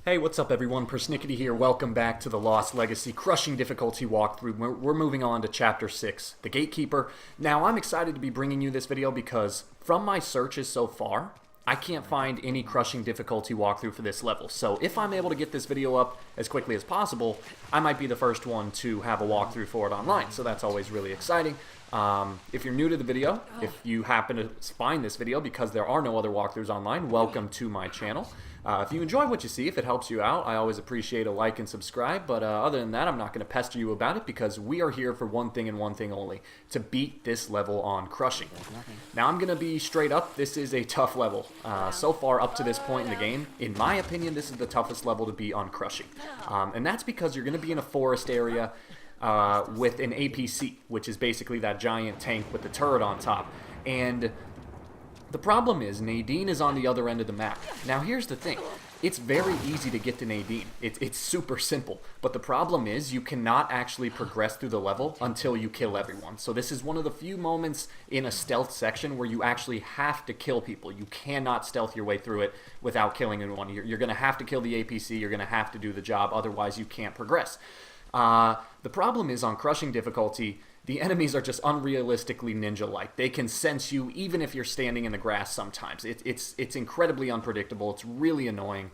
Hey, what's up everyone? PersNikity here. Welcome back to the Lost Legacy Crushing Difficulty walkthrough. We're moving on to Chapter 6, the Gatekeeper. Now, I'm excited to be bringing you this video because from my searches so far, I can't find any Crushing Difficulty walkthrough for this level. So if I'm able to get this video up as quickly as possible, I might be the first one to have a walkthrough for it online. So that's always really exciting. If you're new to the video, if you happen to find this video because there are no other walkthroughs online, welcome to my channel. If you enjoy what you see, if it helps you out, I always appreciate a like and subscribe, but other than that, I'm not going to pester you about it because we are here for one thing and one thing only, to beat this level on Crushing. Now, I'm going to be straight up, this is a tough level. So far up to this point in the game, in my opinion, this is the toughest level to beat on Crushing. And that's because you're going to be in a forest area with an APC, which is basically that giant tank with the turret on top. And the problem is, Nadine is on the other end of the map. Now here's the thing, it's very easy to get to Nadine. It's super simple, but the problem is you cannot actually progress through the level until you kill everyone. So this is one of the few moments in a stealth section where you actually have to kill people. You cannot stealth your way through it without killing anyone. You're going to have to kill the APC, you're going to have to do the job, otherwise you can't progress. The problem is on Crushing Difficulty, the enemies are just unrealistically ninja-like. They can sense you even if you're standing in the grass sometimes. It's incredibly unpredictable. It's really annoying.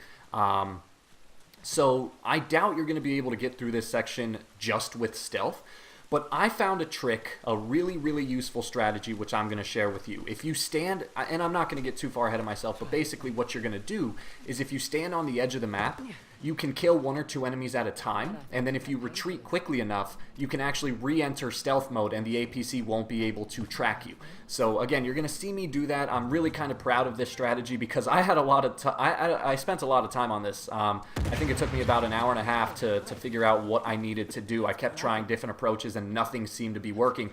So I doubt you're going to be able to get through this section just with stealth. But I found a trick, a really, really useful strategy, which I'm going to share with you. If you stand, and I'm not going to get too far ahead of myself, but basically what you're going to do is if you stand on the edge of the map, you can kill one or two enemies at a time, and then if you retreat quickly enough, you can actually re-enter stealth mode and the APC won't be able to track you. So again, you're going to see me do that. I'm really kind of proud of this strategy because I had a lot of I spent a lot of time on this. I think it took me about an hour and a half to figure out what I needed to do. I kept trying different approaches and nothing seemed to be working.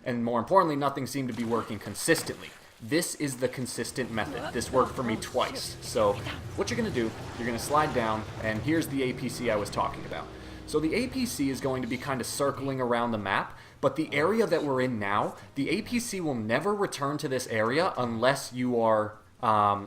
And more importantly, nothing seemed to be working consistently. This is the consistent method. This worked for me twice. So what you're going to do, you're going to slide down, and here's the APC I was talking about. So the APC is going to be kind of circling around the map, but the area that we're in now, the APC will never return to this area unless you are...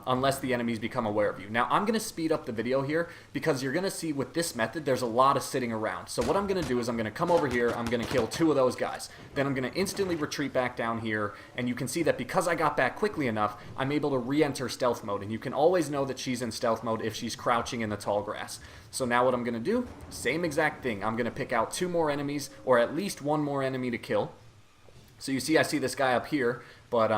unless the enemies become aware of you. Now, I'm going to speed up the video here because you're going to see with this method, there's a lot of sitting around. So what I'm going to do is I'm going to come over here, I'm going to kill two of those guys. Then I'm going to instantly retreat back down here, and you can see that because I got back quickly enough, I'm able to re-enter stealth mode. And you can always know that she's in stealth mode if she's crouching in the tall grass. So now what I'm going to do, same exact thing. I'm going to pick out two more enemies, or at least one more enemy to kill. So you see I see this guy up here, but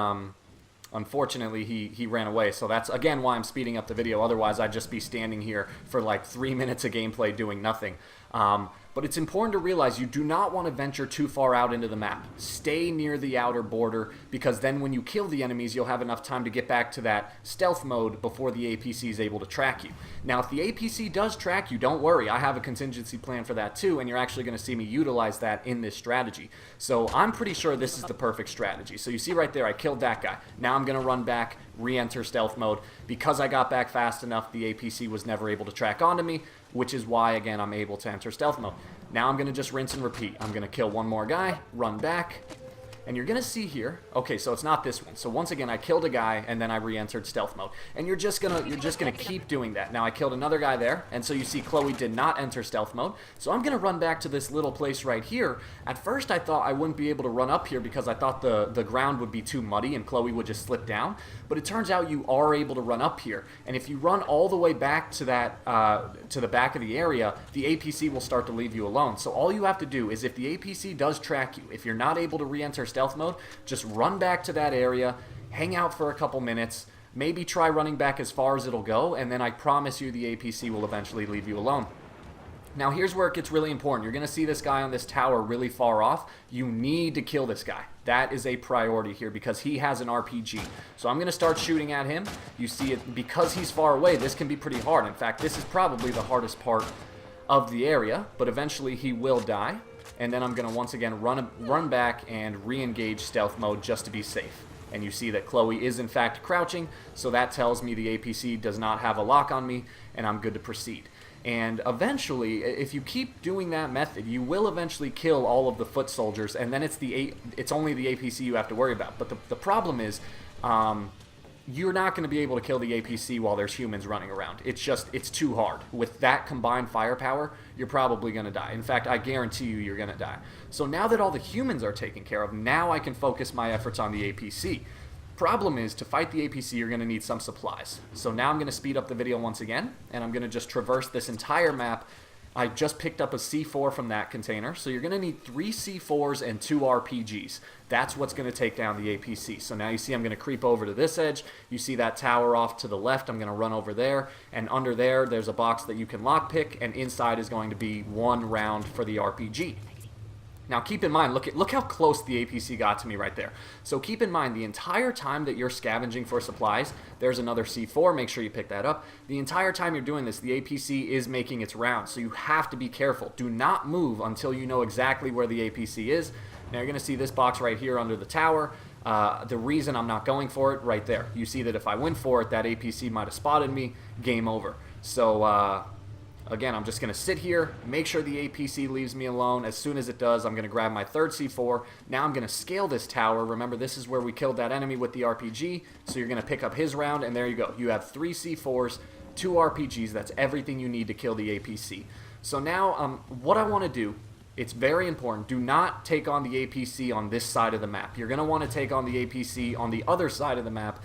unfortunately, he ran away, so that's, again, why I'm speeding up the video. Otherwise, I'd just be standing here for like 3 minutes of gameplay doing nothing. But it's important to realize you do not want to venture too far out into the map. Stay near the outer border, because then when you kill the enemies, you'll have enough time to get back to that stealth mode before the APC is able to track you. Now, if the APC does track you, don't worry. I have a contingency plan for that too, and you're actually going to see me utilize that in this strategy. So I'm pretty sure this is the perfect strategy. So you see right there, I killed that guy. Now I'm going to run back, re-enter stealth mode. Because I got back fast enough, the APC was never able to track onto me, which is why, again, I'm able to enter stealth mode. Now I'm going to just rinse and repeat. I'm going to kill one more guy, run back, and you're going to see here, okay, so it's not this one. So once again, I killed a guy, and then I re-entered stealth mode. And you're just gonna keep doing that. Now I killed another guy there, and so you see Chloe did not enter stealth mode. So I'm going to run back to this little place right here. At first I thought I wouldn't be able to run up here because I thought the ground would be too muddy and Chloe would just slip down. But it turns out you are able to run up here. And if you run all the way back to that to the back of the area, the APC will start to leave you alone. So all you have to do is if the APC does track you, if you're not able to re-enter stealth mode, just run back to that area, hang out for a couple minutes, maybe try running back as far as it'll go, and then I promise you the APC will eventually leave you alone. Now here's where it gets really important. You're going to see this guy on this tower really far off. You need to kill this guy. That is a priority here because he has an RPG. So I'm going to start shooting at him. You see it, because he's far away, this can be pretty hard. In fact, this is probably the hardest part of the area, but eventually he will die. And then I'm going to once again run back and re-engage stealth mode just to be safe. And you see that Chloe is in fact crouching, so that tells me the APC does not have a lock on me, and I'm good to proceed. And eventually, if you keep doing that method, you will eventually kill all of the foot soldiers, and then it's only the APC you have to worry about. But the problem is, you're not going to be able to kill the APC while there's humans running around. It's too hard. With that combined firepower, you're probably going to die. In fact, I guarantee you're going to die. So now that all the humans are taken care of, now I can focus my efforts on the APC. Problem is, to fight the APC, you're going to need some supplies. So now I'm going to speed up the video once again, and I'm going to just traverse this entire map. I just picked up a C4 from that container, so you're going to need 3 C4s and 2 RPGs. That's what's going to take down the APC. So now you see I'm going to creep over to this edge. You see that tower off to the left. I'm going to run over there, and under there, there's a box that you can lockpick, and inside is going to be 1 round for the RPG. Now keep in mind, look how close the APC got to me right there. So keep in mind, the entire time that you're scavenging for supplies, there's another C4, make sure you pick that up. The entire time you're doing this, the APC is making its round, so you have to be careful. Do not move until you know exactly where the APC is. Now you're going to see this box right here under the tower. The reason I'm not going for it, right there. You see that if I went for it, that APC might have spotted me, game over. So, again, I'm just going to sit here, make sure the APC leaves me alone. As soon as it does, I'm going to grab my third C4. Now I'm going to scale this tower. Remember, this is where we killed that enemy with the RPG. So you're going to pick up his round, and there you go. You have 3 C4s, 2 RPGs. That's everything you need to kill the APC. So now, what I want to do, it's very important. Do not take on the APC on this side of the map. You're going to want to take on the APC on the other side of the map,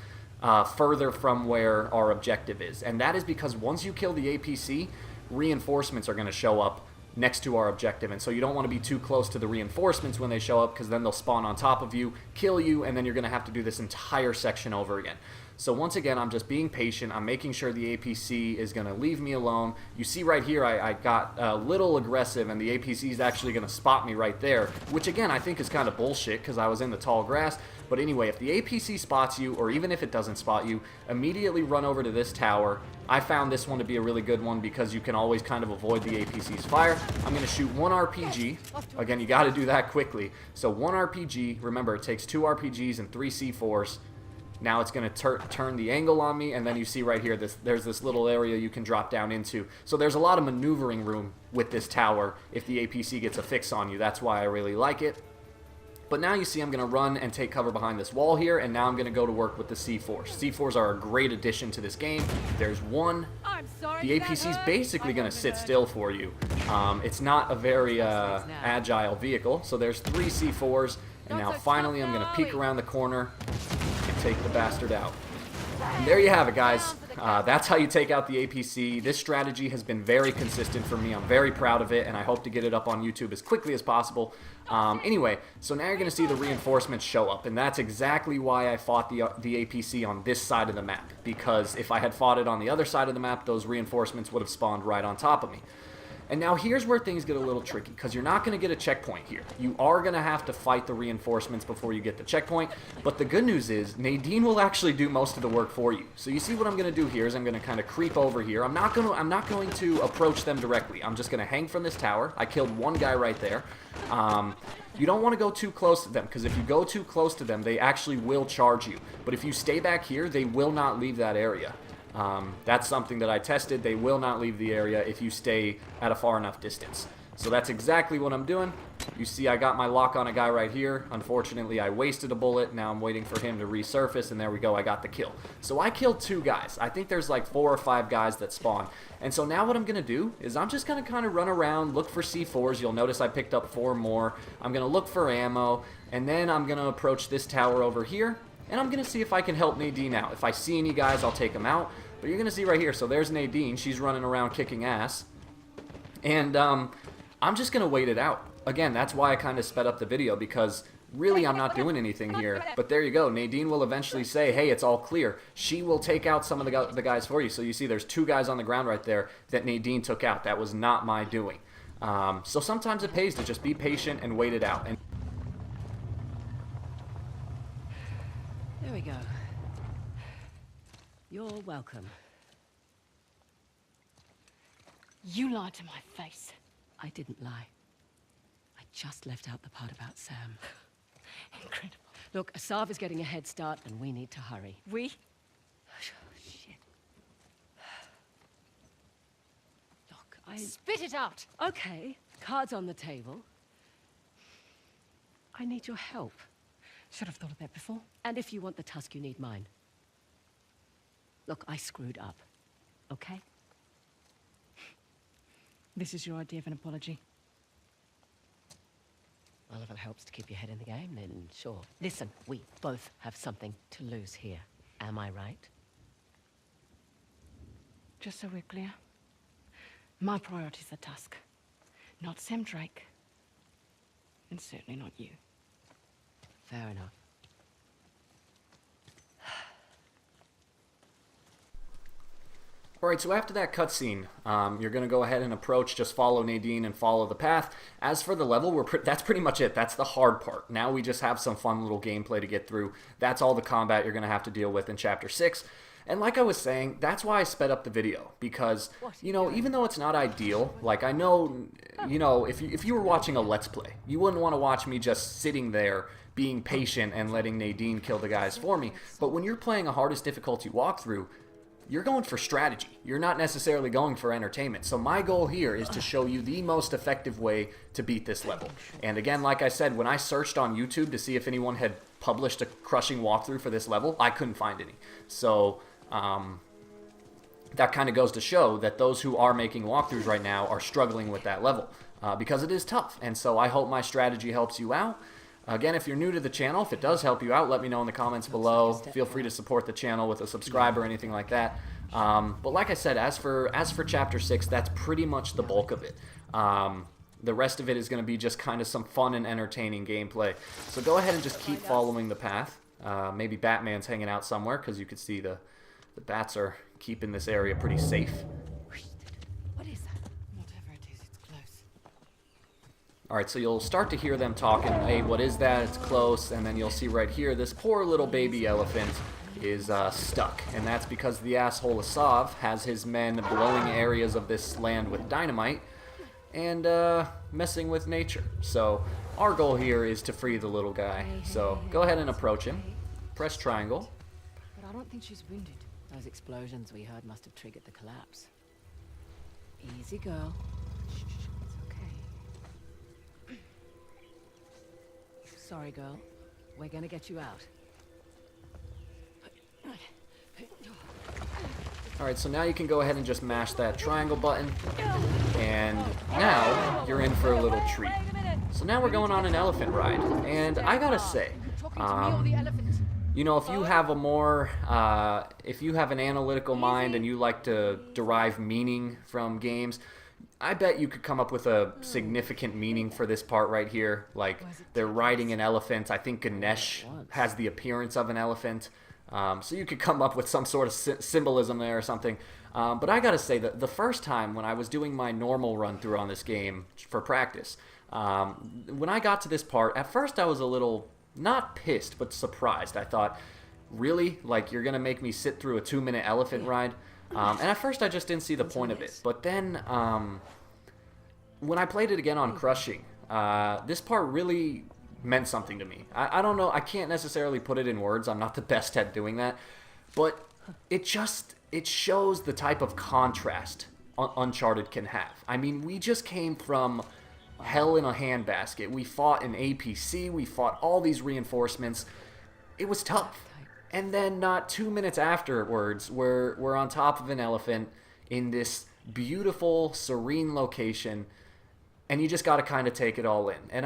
further from where our objective is. And that is because once you kill the APC, reinforcements are going to show up next to our objective, and so you don't want to be too close to the reinforcements when they show up, because then they'll spawn on top of you, kill you, and then you're going to have to do this entire section over again. So once again, I'm just being patient. I'm making sure the APC is going to leave me alone. You see right here, I got a little aggressive, and the APC is actually going to spot me right there, which again, I think is kind of bullshit because I was in the tall grass. But anyway, if the APC spots you, or even if it doesn't spot you, immediately run over to this tower. I found this one to be a really good one because you can always kind of avoid the APC's fire. I'm going to shoot 1 RPG. Again, you got to do that quickly. So 1 RPG. Remember, it takes 2 RPGs and 3 C4s. Now it's going to turn the angle on me, and then you see right here, there's this little area you can drop down into. So there's a lot of maneuvering room with this tower if the APC gets a fix on you. That's why I really like it. But now you see I'm going to run and take cover behind this wall here, and now I'm going to go to work with the C4s. C4s are a great addition to this game. There's 1. The APC is basically going to sit still for you. It's not a very agile vehicle. So there's 3 C4s, and now finally I'm going to peek around the corner and take the bastard out. And there you have it, guys. That's how you take out the APC. This strategy has been very consistent for me. I'm very proud of it, and I hope to get it up on YouTube as quickly as possible. Anyway, so now you're going to see the reinforcements show up, and that's exactly why I fought the APC on this side of the map, because if I had fought it on the other side of the map, those reinforcements would have spawned right on top of me. And now here's where things get a little tricky, because you're not going to get a checkpoint here. You are going to have to fight the reinforcements before you get the checkpoint, but the good news is Nadine will actually do most of the work for you. So you see what I'm going to do here is I'm going to kind of creep over here. I'm not going to approach them directly. I'm just going to hang from this tower. I killed 1 guy right there. You don't want to go too close to them, because if you go too close to them, they actually will charge you. But if you stay back here, they will not leave that area. That's something that I tested. They will not leave the area if you stay at a far enough distance. So that's exactly what I'm doing. You see I got my lock on a guy right here. Unfortunately, I wasted a bullet. Now I'm waiting for him to resurface, and there we go. I got the kill. So I killed 2 guys. I think there's like 4 or 5 guys that spawn. And so now what I'm going to do is I'm just going to kind of run around, look for C4s. You'll notice I picked up 4 more. I'm going to look for ammo, and then I'm going to approach this tower over here, and I'm going to see if I can help Nadine out. If I see any guys, I'll take them out. But you're going to see right here, so there's Nadine. She's running around kicking ass. And I'm just going to wait it out. Again, that's why I kind of sped up the video, because really I'm not doing anything here. But there you go. Nadine will eventually say, hey, it's all clear. She will take out some of the guys for you. So you see there's 2 guys on the ground right there that Nadine took out. That was not my doing. So sometimes it pays to just be patient and wait it out. And there we go. You're welcome. You lied to my face. I didn't lie. I just left out the part about Sam. Incredible. Look, Asav is getting a head start, and we need to hurry. We? Shit. Look, Spit it out! Okay, cards on the table. I need your help. Should have thought of that before. And if you want the tusk, you need mine. Look, I screwed up. Okay? This is your idea of an apology. Well, if it helps to keep your head in the game, then sure. Listen, we both have something to lose here. Am I right? Just so we're clear, my priorities are Tusk, not Sam Drake, and certainly not you. Fair enough. All right, so after that cutscene, you're going to go ahead and approach, just follow Nadine and follow the path. As for the level, that's pretty much it. That's the hard part. Now we just have some fun little gameplay to get through. That's all the combat you're going to have to deal with in Chapter 6. And like I was saying, that's why I sped up the video, because, you know, even though it's not ideal, like I know, you know, if you were watching a Let's Play, you wouldn't want to watch me just sitting there being patient and letting Nadine kill the guys for me. But when you're playing a hardest difficulty walkthrough, you're going for strategy. You're not necessarily going for entertainment. So my goal here is to show you the most effective way to beat this level. And again, like I said, when I searched on YouTube to see if anyone had published a crushing walkthrough for this level, I couldn't find any. So that kind of goes to show that those who are making walkthroughs right now are struggling with that level because it is tough. And so I hope my strategy helps you out. Again, if you're new to the channel, if it does help you out, let me know in the comments below. Feel free to support the channel with a subscribe or anything like that. But like I said, as for Chapter 6, that's pretty much the bulk of it. The rest of it is going to be just kind of some fun and entertaining gameplay. So go ahead and just keep following the path. Maybe Batman's hanging out somewhere, because you could see the bats are keeping this area pretty safe. What is that? Whatever it is, it's close. Alright, so you'll start to hear them talking, hey, what is that? It's close. And then you'll see right here, this poor little baby elephant is stuck. And that's because the asshole Asav has his men blowing areas of this land with dynamite and messing with nature. So our goal here is to free the little guy. So go ahead and approach him. Press triangle. But I don't think she's wounded. Those explosions we heard must have triggered the collapse. Easy, girl. Shh, it's okay. Sorry, girl. We're gonna get you out. Alright, so now you can go ahead and just mash that triangle button. And now you're in for a little treat. So now we're going on an elephant ride. And I gotta say, you know, if you have a more, if you have an analytical mind and you like to derive meaning from games, I bet you could come up with a significant meaning for this part right here. Like, they're riding an elephant. I think Ganesh has the appearance of an elephant. So you could come up with some sort of symbolism there or something. But I gotta say that the first time when I was doing my normal run through on this game for practice, when I got to this part, at first I was a little, not pissed, but surprised. I thought, really? Like, you're gonna make me sit through a 2-minute elephant ride? And at first I just didn't see the point of it. But then, when I played it again on Crushing, this part really meant something to me. I don't know, I can't necessarily put it in words. I'm not the best at doing that. But it shows the type of contrast Uncharted can have. I mean, we just came from hell in a handbasket. We fought an APC, we fought all these reinforcements. It was tough. And then not 2 minutes afterwards, we're on top of an elephant in this beautiful, serene location, and you just got to kind of take it all in. And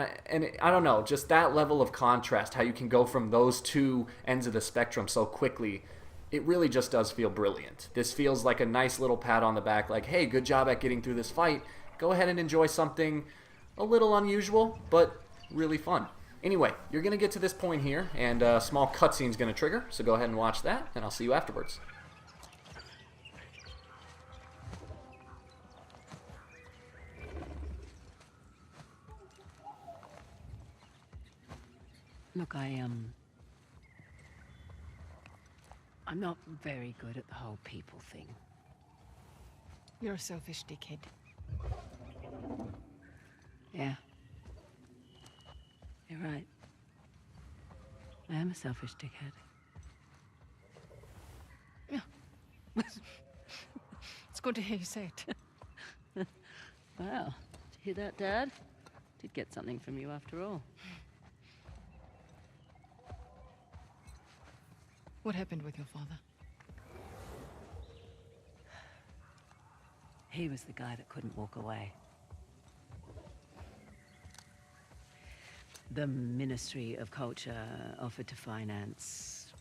I don't know, just that level of contrast, how you can go from those two ends of the spectrum so quickly, it really just does feel brilliant. This feels like a nice little pat on the back, like, hey, good job at getting through this fight. Go ahead and enjoy something a little unusual, but really fun. Anyway, you're going to get to this point here, and a small cutscene's going to trigger, so go ahead and watch that, and I'll see you afterwards. Look, I'm not very good at the whole people thing. You're a selfish dickhead. Yeah. You're right. I am a selfish dickhead. Yeah. It's good to hear you say it. Well, did you hear that, Dad? Did get something from you after all. What happened with your father? He was the guy that couldn't walk away. The Ministry of Culture offered to finance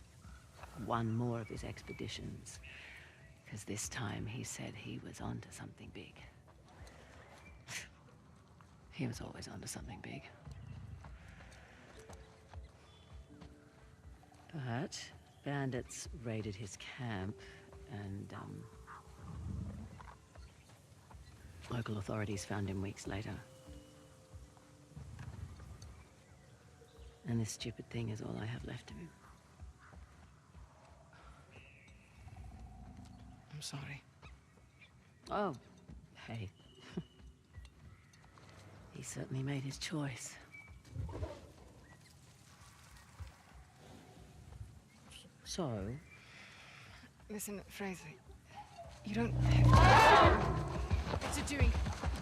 one more of his expeditions. Because this time he said he was onto something big. He was always onto something big. But bandits raided his camp and, local authorities found him weeks later. And this stupid thing is all I have left of him. I'm sorry. Oh, hey. He certainly made his choice. So, Listen, Fraser, you don't have... What's it doing?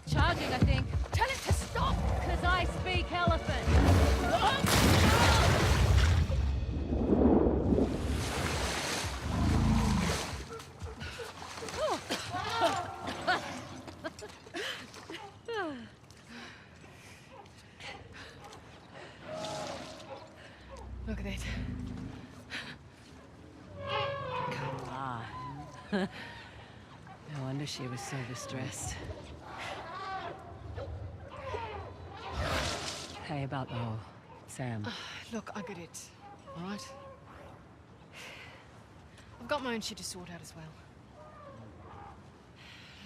charging, I think. Tell it to stop! Because I speak elephant. Look at it. Ah. No wonder she was so distressed. Hey, about Sam. Look, I get it. All right? I've got my own shit to sort out as well.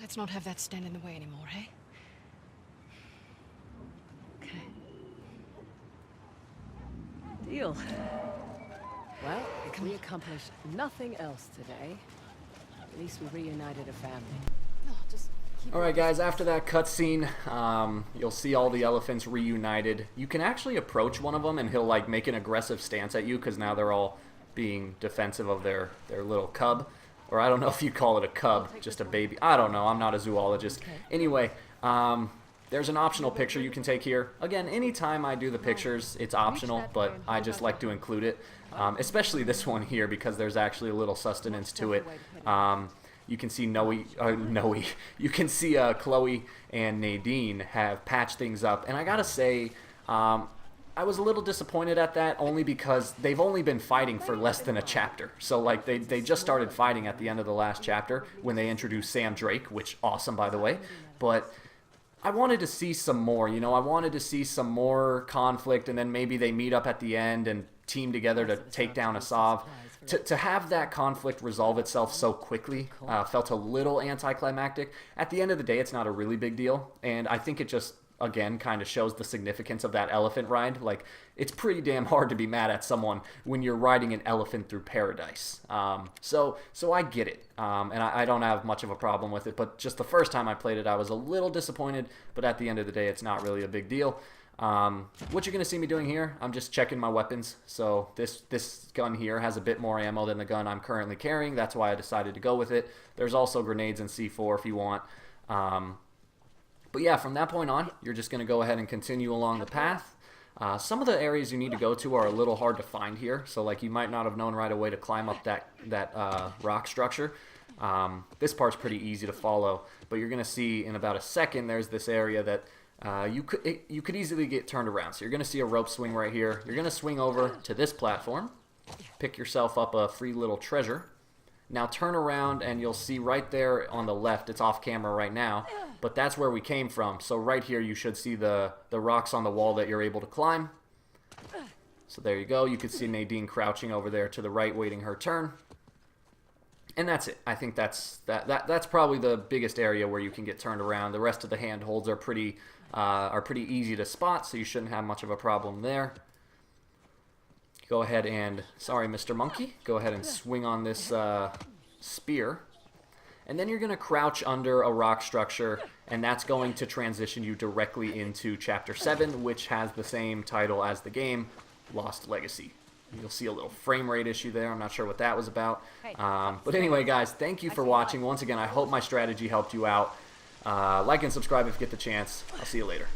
Let's not have that stand in the way anymore, hey? Okay. Deal. Well, if we accomplished nothing else today, at least we reunited a family. No, just keep Alright guys, after that cutscene, you'll see all the elephants reunited. You can actually approach one of them and he'll like make an aggressive stance at you because now they're all being defensive of their little cub. Or I don't know if you call it a cub, just a baby. I don't know, I'm not a zoologist. Anyway, there's an optional picture you can take here. Again, anytime I do the pictures, it's optional, but I just like to include it. Especially this one here because there's actually a little sustenance to it. You can see you can see Chloe and Nadine have patched things up, and I gotta say, I was a little disappointed at that only because they've only been fighting for less than a chapter. So like they just started fighting at the end of the last chapter when they introduced Sam Drake, which awesome by the way, but I wanted to see some more, you know, I wanted to see some more conflict and then maybe they meet up at the end and team together to take down Asav. To have that conflict resolve itself so quickly felt a little anticlimactic. At the end of the day, it's not a really big deal, and I think it just, again, kind of shows the significance of that elephant ride. Like, it's pretty damn hard to be mad at someone when you're riding an elephant through paradise. So I get it, and I don't have much of a problem with it, but just the first time I played it, I was a little disappointed, but at the end of the day, it's not really a big deal. What you're going to see me doing here, I'm just checking my weapons. So this gun here has a bit more ammo than the gun I'm currently carrying. That's why I decided to go with it. There's also grenades and C4 if you want. But yeah, from that point on, you're just going to go ahead and continue along the path. Some of the areas you need to go to are a little hard to find here. So like you might not have known right away to climb up that rock structure. This part's pretty easy to follow. But you're going to see in about a second there's this area that you could easily get turned around. So you're going to see a rope swing right here. You're going to swing over to this platform, pick yourself up a free little treasure. Now turn around and you'll see right there on the left, it's off camera right now, but that's where we came from. So right here you should see the rocks on the wall that you're able to climb. So there you go. You could see Nadine crouching over there to the right waiting her turn. And that's it. I think that's probably the biggest area where you can get turned around. The rest of the handholds are pretty easy to spot, so you shouldn't have much of a problem there. Go ahead and, sorry Mr. Monkey, go ahead and swing on this spear. And then you're going to crouch under a rock structure, and that's going to transition you directly into Chapter 7, which has the same title as the game, Lost Legacy. You'll see a little frame rate issue there. I'm not sure what that was about. But anyway, guys, thank you for watching. Once again, I hope my strategy helped you out. Like and subscribe if you get the chance. I'll see you later.